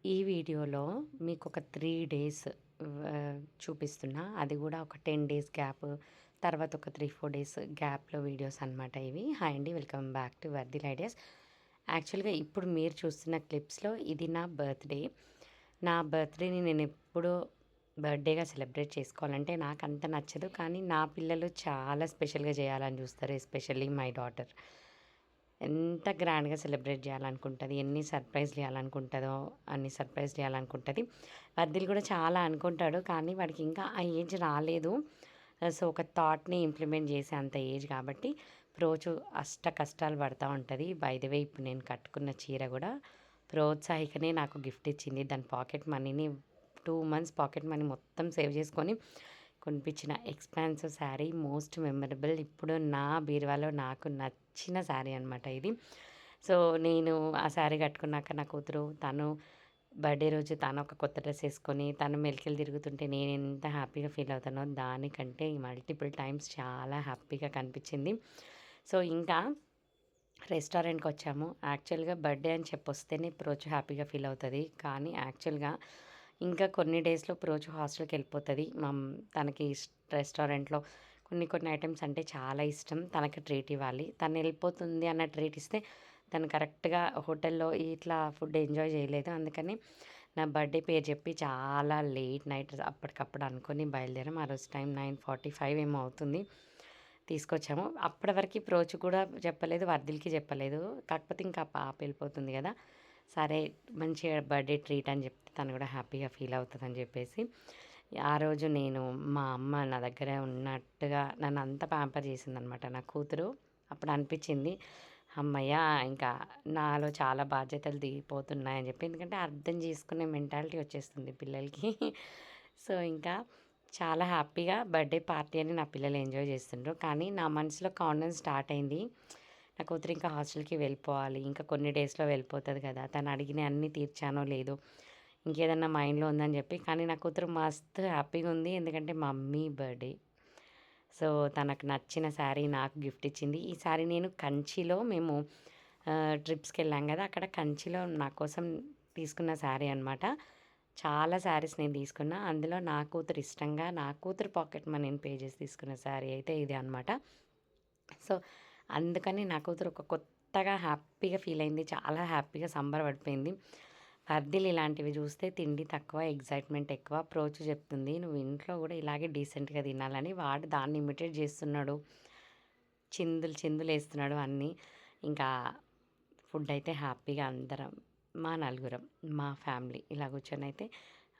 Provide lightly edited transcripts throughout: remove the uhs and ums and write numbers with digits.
ఈ వీడియోలో మీకు ఒక 3 డేస్ చూపిస్తున్నా. అది కూడా ఒక 10 డేస్ గ్యాప్, తర్వాత ఒక 3, 4 డేస్ గ్యాప్‌లో వీడియోస్ అనమాట ఇవి. హాయ్ అండి. Welcome back to Vardhil ideas. యాక్చువల్‌గా ఇప్పుడు మీరు చూస్తున్న క్లిప్స్‌లో ఇది నా బర్త్‌డే. నా బర్త్‌డేని నేనెప్పుడూ బర్త్‌డేగా సెలబ్రేట్ చేసుకోవాలంటే నాకంత నచ్చదు. కానీ నా పిల్లలు చాలా స్పెషల్‌గా చేయాలని చూస్తారు. Especially my daughter. ఎంత గ్రాండ్‌గా సెలబ్రేట్ చేయాలనుకుంటది. ఎన్ని సర్ప్రైజ్‌లు ఇయ్యాలనుకుంటదో అన్ని సర్ప్రైజ్‌లు ఇయ్యాలనుకుంటది. వర్ధిల్ కూడా చాలా అనుకుంటాడు. కానీ వాడికి ఇంకా ఆ ఏజ్ రాలేదు. సో, ఒక థాట్‌ని ఇంప్లిమెంట్ చేసే అంత ఏజ్ కాబట్టి రోజు అష్ట కష్టాలు పడతా ఉంటది. బై ద వే ఇప్పుడు నేను కట్టుకున్న చీర కూడా ప్రోత్సాహికనే నాకు గిఫ్ట్ ఇచ్చింది. దాని పాకెట్ మనీని 2 మంత్స్ పాకెట్ మనీ మొత్తం సేవ్ చేసుకొని కొనిపించిన ఎక్స్పాన్సివ్ శారీ, మోస్ట్ మెమరబుల్. ఇప్పుడు నా బీరువాలో నాకు నచ్చిన శారీ అనమాట ఇది. సో, నేను ఆ శారీ కట్టుకున్నాక నా కూతురు తను బర్త్‌డే రోజు తను ఒక కొత్త డ్రెస్ ఏసుకొని తను మెలికలు తిరుగుతుంటే నేను ఎంత హ్యాపీగా ఫీల్ అవుతానో దానికంటే మల్టిపుల్ టైమ్స్ చాలా హ్యాపీగా కనిపించింది. సో, ఇంకా రెస్టారెంట్‌కి వచ్చాము. యాక్చువల్‌గా బర్త్‌డే అని చెప్పొస్తేనే ప్రోచు హ్యాపీగా ఫీల్ అవుతది. కానీ యాక్చువల్‌గా ఇంకా కొన్ని డేస్‌లో ప్రోచు హాస్టల్‌కి వెళ్ళిపోతది. తనకి రెస్టారెంట్‌లో కొన్ని ఐటెమ్స్ అంటే చాలా ఇష్టం. తనకి ట్రీట్ ఇవ్వాలి. తను వెళ్ళిపోతుంది అన్న ట్రీట్ ఇస్తే తను కరెక్ట్‌గా హోటల్‌లో ఇట్లా ఫుడ్ ఎంజాయ్ చేయలేదు. అందుకని నా బర్త్‌డే పేరు చెప్పి చాలా లేట్ నైట్ అప్పటికప్పుడు అనుకోని బయలుదేరాం. ఆ రోజు టైం 9:45 ఏమో అవుతుంది. తీసుకొచ్చాము. అప్పటి వరకి ప్రోచు కూడా చెప్పలేదు. వర్ధిల్‌కి చెప్పలేదు. కాకపోతే ఇంకా పాప వెళ్ళిపోతుంది కదా! సరే మంచిగా బర్త్‌డే ట్రీట్ అని చెప్తే తను కూడా హ్యాపీగా ఫీల్ అవుతదని చెప్పేసి, ఆ రోజు నేను మా అమ్మ నా దగ్గర ఉన్నట్టుగా నన్ను అంత ప్యాంపర్ చేసిందనమాట నా కూతురు. అప్పుడు అనిపించింది హమ్మయ్య! ఇంకా నాలో చాలా బాధ్యతలు దిగిపోతున్నాయని చెప్పి. ఎందుకంటే అర్థం చేసుకునే మెంటాలిటీ వచ్చేస్తుంది పిల్లలకి. సో, ఇంకా చాలా హ్యాపీగా బర్త్‌డే పార్టీ అని నా పిల్లలు ఎంజాయ్ చేస్తుండ్రు. కానీ నా మనసులో కౌంట్‌డౌన్ స్టార్ట్ అయింది. నా కూతురు ఇంకా హాస్టల్‌కి వెళ్ళిపోవాలి. ఇంకా కొన్ని డేస్‌లో వెళ్ళిపోతది కదా! తను అడిగినయి అన్నీ తీర్చానో లేదో, ఇంకేదన్నా మైండ్‌లో ఉందని చెప్పి. కానీ నా కూతురు మస్తు హ్యాపీగా ఉంది. ఎందుకంటే మమ్మీ బర్త్‌డే. సో, తనకు నచ్చిన శారీ నాకు గిఫ్ట్ ఇచ్చింది. ఈ శారీ నేను కంచిలో మేము ట్రిప్స్‌కెళ్ళాం కదా! అక్కడ కంచిలో నా కోసం తీసుకున్న శారీ అనమాట. చాలా శారీస్ నేను తీసుకున్నా. అందులో నా కూతురు ఇష్టంగా నా కూతురు పాకెట్ మనీని పే చేసి తీసుకున్న శారీ అయితే ఇదే అనమాట. సో, అందుకని నా కూతురు ఒక కొత్తగా హ్యాపీగా ఫీల్ అయింది. చాలా హ్యాపీగా సంబరపడిపోయింది. వర్ధిల్ ఇలాంటివి చూస్తే తిండి తక్కువ, ఎక్సైట్‌మెంట్ ఎక్కువ. ప్రోచు చెప్తుంది, "నువ్వు ఇంట్లో కూడా ఇలాగే డీసెంట్‌గా తినాలని." వాడు దాన్ని ఇమిటేట్ చేస్తున్నాడు. చిందులేస్తున్నాడు అన్నీ. ఇంకా ఫుడ్ అయితే హ్యాపీగా అందరం మా నలుగురం, మా ఫ్యామిలీ ఇలా కూర్చొనైతే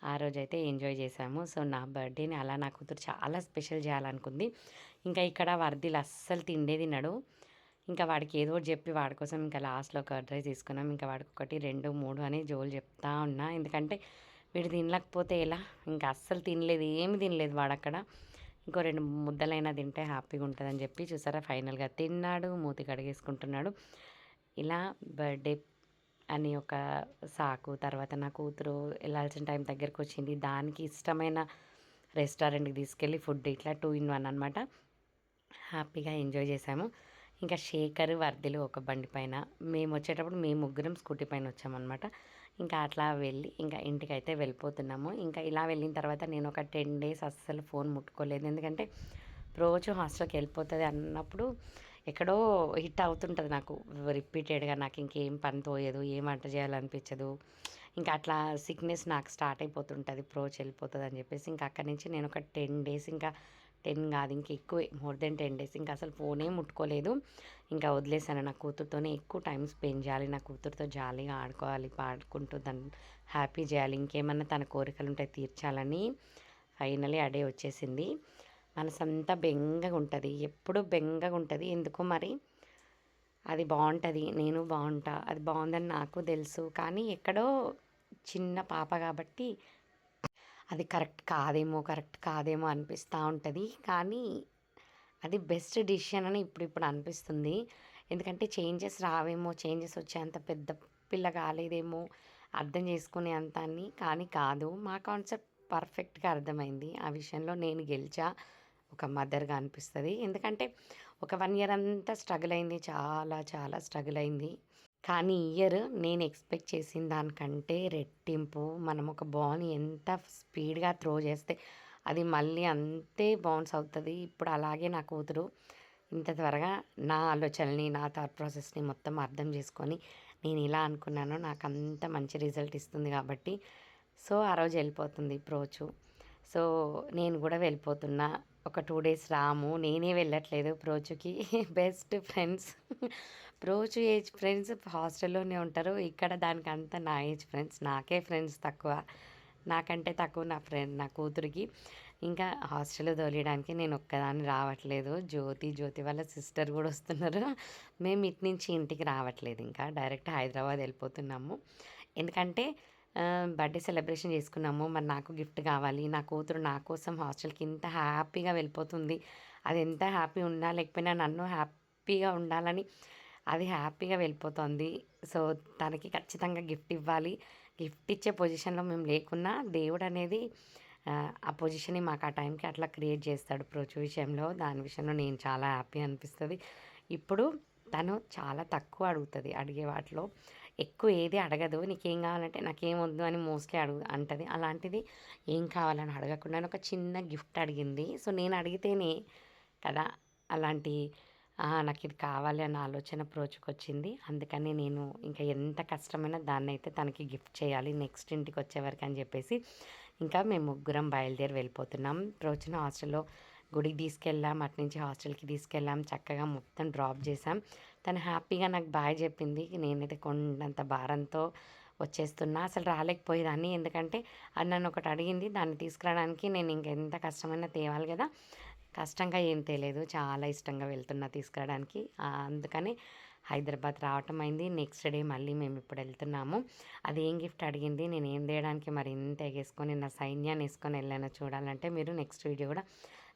ఆ రోజైతే ఎంజాయ్ చేశాము. సో, నా బర్త్‌డేని అలా నా కూతురు చాలా స్పెషల్ చేయాలనుకుంది. ఇంకా ఇక్కడ వర్ధిల్ అస్సలు తిండే తినడు. ఇంకా వాడికి ఏదో ఒకటి చెప్పి వాడి కోసం ఇంకా లాస్ట్‌లో కర్డ్ రైస్ తీసుకున్నాం. ఇంకా వాడికి 1, 2, 3 అని జోలు చెప్తా ఉన్నా. ఎందుకంటే వీడు తినలేకపోతే ఎలా? ఇంకా అస్సలు తినలేదు. ఏమి తినలేదు వాడక్కడ. ఇంకో 2 ముద్దలైనా తింటే హ్యాపీగా ఉంటదని చెప్పి చూసారా ఫైనల్‌గా తిన్నాడు. మూతి కడిగేసుకుంటున్నాడు. ఇలా బర్త్‌డే అని ఒక సాకు. తర్వాత నా కూతురు ఎళ్ళాల్సిన టైం దగ్గరకొచ్చింది. దానికి ఇష్టమైన రెస్టారెంట్‌కి తీసుకెళ్ళి ఫుడ్ ఇట్లా 2 ఇన్ 1 అనమాట. హ్యాపీగా ఎంజాయ్ చేశాము. ఇంకా శేఖర్, వర్ధిలు ఒక బండి పైన, మేమొచ్చేటప్పుడు మేము ముగ్గురం స్కూటీ పైన వచ్చామనమాట. ఇంకా అట్లా వెళ్ళి ఇంకా ఇంటికైతే వెళ్ళిపోతున్నాము. ఇంకా ఇలా వెళ్ళిన తర్వాత నేను ఒక 10 డేస్ అస్సలు ఫోన్ ముట్టుకోలేదు. ఎందుకంటే రోజు హాస్టల్‌కి వెళ్ళిపోతది అన్నప్పుడు ఎక్కడో హిట్ అవుతుంటది నాకు రిపీటెడ్‌గా. నాకు ఇంకేం పని తోయదు. ఏం వంట చేయాలనిపించదు. ఇంకా అట్లా సిక్‌నెస్ నాకు స్టార్ట్ అయిపోతుంటది. వెళ్ళిపోతదని చెప్పేసి ఇంకా అక్కడి నుంచి నేను ఒక 10 డేస్ ఇంకా 10 కాదు ఇంక ఎక్కువే, మోర్ దెన్ 10 డేస్ ఇంకా అసలు ఫోనే ముట్టుకోలేదు. ఇంకా వదిలేసాను. నా కూతురుతోనే ఎక్కువ టైం స్పెండ్ చేయాలి. నా కూతురుతో జాలీగా ఆడుకోవాలి, పాడుకుంటూ దాన్ని హ్యాపీ చేయాలి. ఇంకేమన్నా తన కోరికలుంటే తీర్చాలని ఫైనల్లీ ఆ డే వచ్చేసింది. మనసంతా బెంగగా ఉంటది. ఎప్పుడూ బెంగగా ఉంటది. ఎందుకో మరి అది బావుంటది. నేను బావుంటా. అది బావుందని నాకు తెలుసు. కానీ ఎక్కడో చిన్న పాప కాబట్టి అది కరెక్ట్ కాదేమో అనిపిస్తా ఉంటది. కానీ అది బెస్ట్ డిసిషన్ అని ఇప్పుడిప్పుడు అనిపిస్తుంది. ఎందుకంటే చేంజెస్ రావేమో, చేంజెస్ వచ్చేంత పెద్ద పిల్ల కాలేదేమో, అర్థం చేసుకునే అంత అని. కానీ కాదు. మా కాన్సెప్ట్ పర్ఫెక్ట్‌గా అర్థమైంది. ఆ విషయంలో నేను గెలిచా. ఒక మదర్‌గా అనిపిస్తది. ఎందుకంటే ఒక 1 ఇయర్ అంతా స్ట్రగుల్ అయింది. చాలా చాలా స్ట్రగుల్ అయింది. కానీ ఈ ఇయర్ నేను ఎక్స్‌పెక్ట్ చేసిన దానికంటే రెట్టింపు మనం ఒక బాల్‌ని ఎంత స్పీడ్‌గా త్రో చేస్తే అది మళ్ళీ అంతే బౌన్స్ అవుతది. ఇప్పుడు అలాగే నా కూతురు ఇంత త్వరగా నా ఆలోచనలని, నా థాట్ ప్రాసెస్‌ని మొత్తం అర్థం చేసుకొని, నేను ఇలా అనుకున్నానో నాకంత మంచి రిజల్ట్ ఇస్తుంది కాబట్టి, సో, ఆ రోజు వెళ్ళిపోతుంది ప్రోచు. సో, నేను కూడా వెళ్ళిపోతున్నా. ఒక 2 డేస్ రాము. నేనే వెళ్ళట్లేదు ప్రోచుకి. Best friends. ప్రోచు ఏజ్ ఫ్రెండ్స్ హాస్టల్‌లోనే ఉంటారు. ఇక్కడ దానికంతా నా ఏజ్ ఫ్రెండ్స్. నాకే ఫ్రెండ్స్ తక్కువ. నాకంటే తక్కువ నా కూతురికి. ఇంకా హాస్టల్‌లో తోలియడానికి నేను ఒక్కదాన్ని రావట్లేదు. జ్యోతి వాళ్ళ సిస్టర్ గూడా వస్తున్నారు. మేము ఇటు నుంచి ఇంటికి రావట్లేదు ఇంకా. డైరెక్ట్ హైదరాబాద్ వెళ్ళిపోతున్నాము. ఎందుకంటే బర్త్‌డే సెలబ్రేషన్ చేసుకున్నాము. మరి నాకు గిఫ్ట్ కావాలి. నా కూతురు నా కోసం హాస్టల్‌కి ఇంత హ్యాపీగా వెళ్ళిపోతుంది. అది ఎంత హ్యాపీ ఉన్నా లేకపోయినా నన్ను హ్యాపీగా ఉండాలని అది హ్యాపీగా వెళ్ళిపోతోంది. సో, తనకి ఖచ్చితంగా గిఫ్ట్ ఇవ్వాలి. గిఫ్ట్ ఇచ్చే పొజిషన్‌లో మేము లేకున్నా దేవుడనేది ఆ పొజిషన్‌ని మాకు ఆ టైంకి అట్లా క్రియేట్ చేస్తాడు ప్రోచు విషయంలో. దాని విషయంలో నేను చాలా హ్యాపీ అనిపిస్తది. ఇప్పుడు తను చాలా తక్కువ అడుగుతది. అడిగే వాటిలో ఎక్కువ ఏది అడగదు. నీకేం కావాలంటే నాకేం వద్దు అని మోస్ట్‌లీ అంటది. అలాంటిది ఏం కావాలని అడగకుండానే ఒక చిన్న గిఫ్ట్ అడిగింది. సో, నేను అడిగితేనే కదా అలాంటి నాకిది కావాలి అన్న ఆలోచన ప్రోచుకొచ్చింది. అందుకని నేను ఇంకా ఎంత కష్టమైనా దాన్నైతే తనకి గిఫ్ట్ చేయాలి నెక్స్ట్ ఇంటికొచ్చేవరకు అని చెప్పేసి, ఇంకా మేము ముగ్గురం బయలుదేరి వెళ్ళిపోతున్నాం. ప్రోచుని హాస్టల్‌లో గుడికి తీసుకెళ్ళాం. అటునుంచి హాస్టల్‌కి తీసుకెళ్ళాం. చక్కగా మొత్తం డ్రాప్ చేశాం. తను హ్యాపీగా నాకు బాయ్ చెప్పింది. నేనైతే కొండంత భారంతో వచ్చేస్తున్నా. అసలు రాలేకపోయేదాన్ని. ఎందుకంటే అది నన్నొకటి అడిగింది. దాన్ని తీసుకురావడానికి నేను ఇంకెంత కష్టమైనా తేవాలి కదా! కష్టంగా ఏం తేలేదు. చాలా ఇష్టంగా వెళ్తున్నా తీసుకురావడానికి. అందుకని హైదరాబాద్ రావటం అయింది. నెక్స్ట్ డే మళ్ళీ మేమిప్పుడు వెళ్తున్నాము. అదేం గిఫ్ట్ అడిగింది, నేనేం తేడానికి మరి ఇంత ఎగేసుకొని నా సైన్యాన్ని ఏసుకొని ఎళ్ళానో చూడాలంటే మీరు నెక్స్ట్ వీడియో కూడా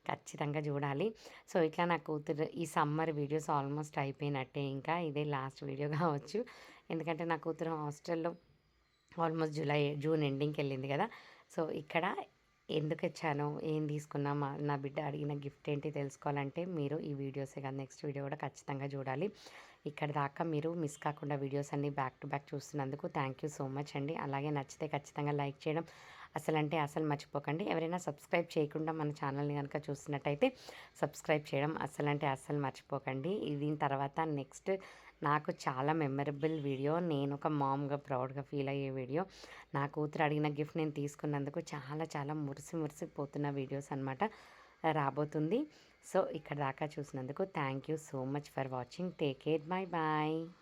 ఖచ్చితంగా చూడాలి. సో, ఇట్లా నా కూతురు ఈ సమ్మర్ వీడియోస్ ఆల్మోస్ట్ అయిపోయినట్టే ఇంకా. ఇదే లాస్ట్ వీడియో కావచ్చు. ఎందుకంటే నా కూతురు హాస్టల్‌లో ఆల్మోస్ట్ జూన్ ఎండింగ్‌కెళ్ళింది కదా! సో, ఇక్కడ ఎందుకొచ్చానో, ఏం తీసుకున్నా, నా బిడ్డ అడిగిన గిఫ్ట్ ఏంటి తెలుసుకోవాలంటే మీరు ఈ వీడియోసే కాదు నెక్స్ట్ వీడియో కూడా ఖచ్చితంగా చూడాలి. ఇక్కడి దాకా మీరు మిస్ కాకుండా వీడియోస్ అన్నీ బ్యాక్ టు బ్యాక్ చూస్తున్నందుకు థ్యాంక్ యూ సో మచ్ అండి. అలాగే నచ్చితే ఖచ్చితంగా లైక్ చేయడం అసలు మర్చిపోకండి. ఎవరైనా సబ్స్క్రైబ్ చేయకుండా మన ఛానల్ని కనుక చూస్తున్నట్టయితే సబ్స్క్రైబ్ చేయడం అస్సలు మర్చిపోకండి. దీని తర్వాత నెక్స్ట్ నాకు చాలా మెమరబుల్ వీడియో, నేను ఒక మామ్‌గా ప్రౌడ్‌గా ఫీల్ అయ్యే వీడియో. నా కూతురు అడిగిన గిఫ్ట్ నేను తీసుకున్నందుకు చాలా మురిసిపోతున్న వీడియోస్ అనమాట రాబోతుంది. సో, ఇక్కడ దాకా చూసినందుకు thank you so much for watching. Take care. Bye.